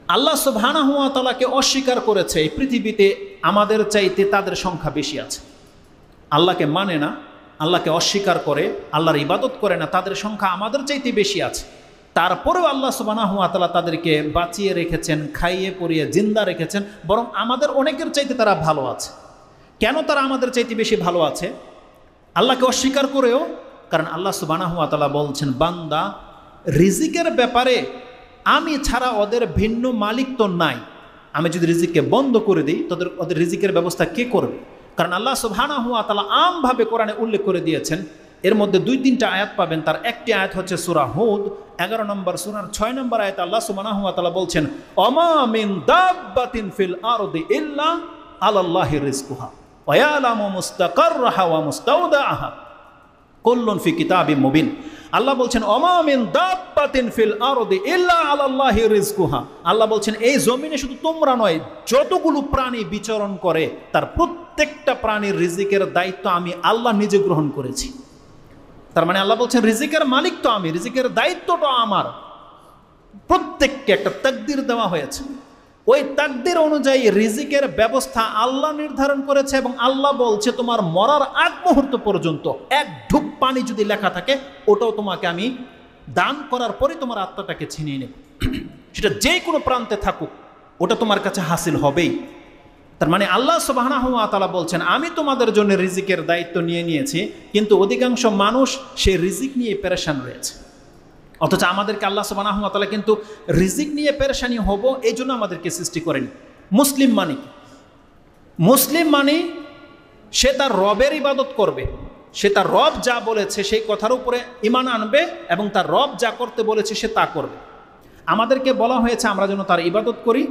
আল্লাহ সুবহানাহু ওয়া তাআলাকে অস্বীকার করেছে এই পৃথিবীতে আমাদের চাইতে তাদের সংখ্যা বেশি আছে। আল্লাহকে মানে না, আল্লাহকে অস্বীকার করে, আল্লাহর ইবাদত করে না, তাদের সংখ্যা আমাদের চাইতে বেশি আছে। তারপরেও আল্লাহ সুবহানাহু ওয়া তাআলা তাদেরকে বাঁচিয়ে রেখেছেন, খাইয়ে পরিয়ে জিন্দা রেখেছেন, বরং আমাদের অনেকের চাইতে তারা ভালো আছে। কেন তারা আমাদের চাইতে বেশি ভালো আছে আল্লাহকে অস্বীকার করেও? কারণ আল্লাহ সুবহানাহু ওয়া তাআলা বলছেন, বান্দা রিজিকের ব্যাপারে আমি ছাড়া ওদের ভিন্ন মালিক তো নাই। আমি যদি রিজিককে বন্ধ করে দিই ওদের রিজিকের ব্যবস্থা কে করবে? কারণ আল্লাহ সুবহানাহু ওয়া তাআলা আমভাবে কোরআনে উল্লেখ করে দিয়েছেন। এর মধ্যে 2-3টা আয়াত পাবেন। তার একটি আয়াত হচ্ছে সূরা হুদ 11 নম্বর সূরার 6 নম্বর আয়াতে আল্লাহ সুবহানাহু ওয়া তাআলা বলছেন, ওমা মিন দাব্বাতিন ফিল আরদি ইল্লা আলাল্লাহি রিজকুহা ওয়া ইয়ালামু মুস্তাকাররাহা ওয়া মুস্তাওদাআহা কুল্লুন ফি কিতাবিম মুবিন। আল্লাহ বলছেন, ওমা মিন দাব্বাতিন ফিল আরদি ইল্লা আলাল্লাহি রিজকুহা। আল্লাহ বলছেন, এই জমিনে শুধু তোমরা নয়, যতগুলো প্রাণী বিচরণ করে তার প্রত্যেকটা প্রাণীর রিজিকের দায়িত্ব আমি আল্লাহ নিজে গ্রহণ করেছি। তার মানে আল্লাহ বলছেন, রিজিকের মালিক তো আমি, রিজিকের দায়িত্বটা আমার। প্রত্যেককে একটা তাকদীর দেওয়া হয়েছে, ওই তাকদীর অনুযায়ী রিজিকের ব্যবস্থা আল্লাহ নির্ধারণ করেছে। এবং আল্লাহ বলছে, তোমার মরার আগ মুহূর্ত পর্যন্ত এক ঢুক পানি যদি লেখা থাকে, ওটাও তোমাকে আমি দান করার পরে তোমার আত্মাটাকে ছিনিয়ে নেব। সেটা যে কোনো প্রান্তে থাকুক, ওটা তোমার কাছে হাসিল হবেই। তার মানে আল্লাহ সুবহানাহু ওয়া তাআলা বলছেন, আমি তোমাদের জন্য রিজিকের দায়িত্ব নিয়ে নিয়েছি, কিন্তু অধিকাংশ মানুষ সেই রিজিক নিয়ে পেরেশান রয়েছে। অথচ আমাদেরকে আল্লাহ সুবহানাহু ওয়া তাআলা কিন্তু রিজিক নিয়ে পেরেশানি হব এই জন্য আমাদেরকে সৃষ্টি করেনি। মুসলিম মানে কি? মুসলিম মানে সে তার রবের ইবাদত করবে, সে তার রব যা বলেছে সেই কথার উপরে ঈমান আনবে এবং তার রব যা করতে বলেছে সে তা করবে। আমাদেরকে বলা হয়েছে আমরা যেন তার ইবাদত করি,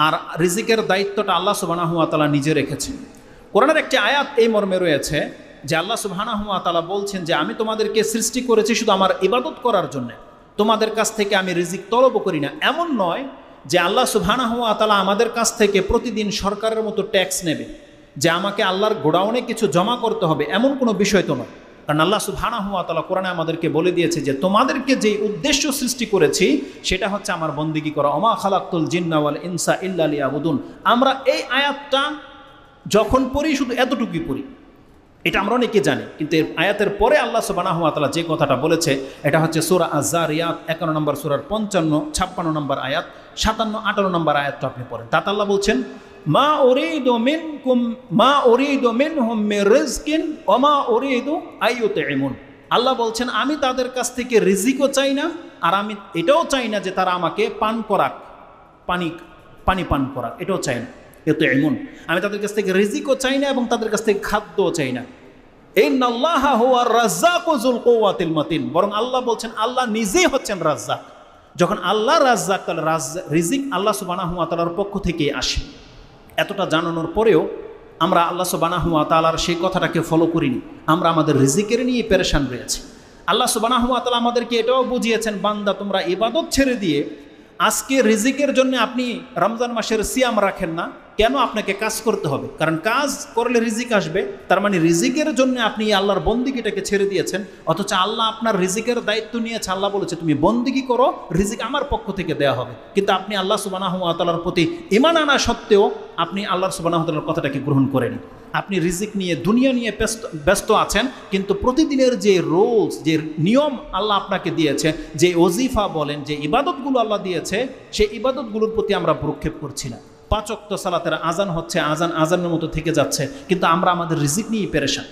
আর রিজিকের দায়িত্বটা আল্লাহ সুবহানাহু ওয়া তাআলা নিজে রেখেছেন। কোরআনের একটি আয়াত এই মর্মে রয়েছে যে আল্লাহ সুবহানাহু ওয়া তাআলা বলছেন যে আমি তোমাদেরকে সৃষ্টি করেছি শুধু আমার ইবাদত করার জন্য, তোমাদের কাছ থেকে আমি রিজিক তলব করি না। এমন নয় যে আল্লাহ সুবহানাহু ওয়া তাআলা আমাদের কাছ থেকে প্রতিদিন সরকারের মতো ট্যাক্স নেবে, যে আমাকে আল্লাহর গোডাউনে কিছু জমা করতে হবে, এমন কোনো বিষয় তো নয়। কারণ আল্লাহ সুবহানাহু ওয়া তাআলা কোরআনে আমাদেরকে বলে দিয়েছে যে তোমাদেরকে যে উদ্দেশ্য সৃষ্টি করেছি সেটা হচ্ছে আমার বন্দেগী করা। ওমা খালাকতুল জিন্না ওয়াল ইনসা ইল্লা লিয়াবুদুন। আমরা এই আয়াতটা যখন পড়ি শুধু এতটুকুই পড়ি, এটা আমরা অনেকে জানি, কিন্তু এর আয়াতের পরে আল্লাহ সুবহানাহু ওয়া তাআলা যে কথাটা বলেছে এটা হচ্ছে সূরা আয-যারিয়াত 51 নম্বর সূরার 55, 56 নম্বর আয়াত, 57, 58 নম্বর আয়াতটা আপনি পড়েন। তাতে আল্লাহ বলছেন, মা উরিদু মিনকুম মা উরিদু মিনহুম মির রিজকিন ওয়া মা উরিদু আইয়ুতঈমুন। আল্লাহ বলছেন, আমি তাদের কাছ থেকে রিজিকও চাই না, আর আমি এটাও চাই না যে তারা আমাকে পান করাক, পানি পান করাক, এটাও চাই না। ইউতঈমুন, আমি তাদের কাছ থেকে রিজিকও চাই না এবং তাদের কাছ থেকে খাদ্যও চাই না। ইন্নাল্লাহা হুয়ার রাজ্জাকু যুল কুওয়াতিল মাতিন। বরং আল্লাহ বলছেন, আল্লাহ নিজেই হচ্ছেন রাজ্জাক। যখন আল্লাহ রাজ্জাক, তাহলে রিজিক আল্লাহ সুবহানাহু ওয়া তাআলার পক্ষ থেকে আসে। এতটা জানানোর পরেও আমরা আল্লাহ সুবহানাহু ওয়া তাআলার সেই কথাটাকে ফলো করিনি, আমরা আমাদের রিজিকের নিয়ে পেরেশান রয়েছে। আল্লাহ সুবহানাহু ওয়া তাআলা আমাদেরকে এটাও বুঝিয়েছেন, বান্দা তোমরা ইবাদত ছেড়ে দিয়ে আজকে রিজিকের জন্য আপনি রমজান মাসের সিয়াম রাখেন না কেন? আপনাকে কাজ করতে হবে, কারণ কাজ করলে রিজিক আসবে। তার মানে রিজিকের জন্য আপনি আল্লাহর বন্দিগিটাকে ছেড়ে দিয়েছেন, অথচ আল্লাহ আপনার রিজিকের দায়িত্ব নিয়েছে। আল্লাহ বলেছে তুমি বন্দিগি করো, রিজিক আমার পক্ষ থেকে দেওয়া হবে। কিন্তু আপনি আল্লাহ সুবহানাহু ওয়া তাআলার প্রতি ঈমান আনা সত্ত্বেও আপনি আল্লাহ সুবহানাহু ওয়া তাআলার কথাটাকে গ্রহণ করেনি। আপনি রিজিক নিয়ে, দুনিয়া নিয়ে ব্যস্ত আছেন, কিন্তু প্রতিদিনের যে রুলস, যে নিয়ম আল্লাহ আপনাকে দিয়েছে, যে ওজিফা বলেন, যে ইবাদতগুলো আল্লাহ দিয়েছে, সেই ইবাদতগুলোর প্রতি আমরা ভ্রুক্ষেপ করছি না। 5 ওয়াক্ত সালাতের আজান হচ্ছে, আজানের মতো থেকে যাচ্ছে, কিন্তু আমরা আমাদের রিজিক নিয়েই পেরেশান।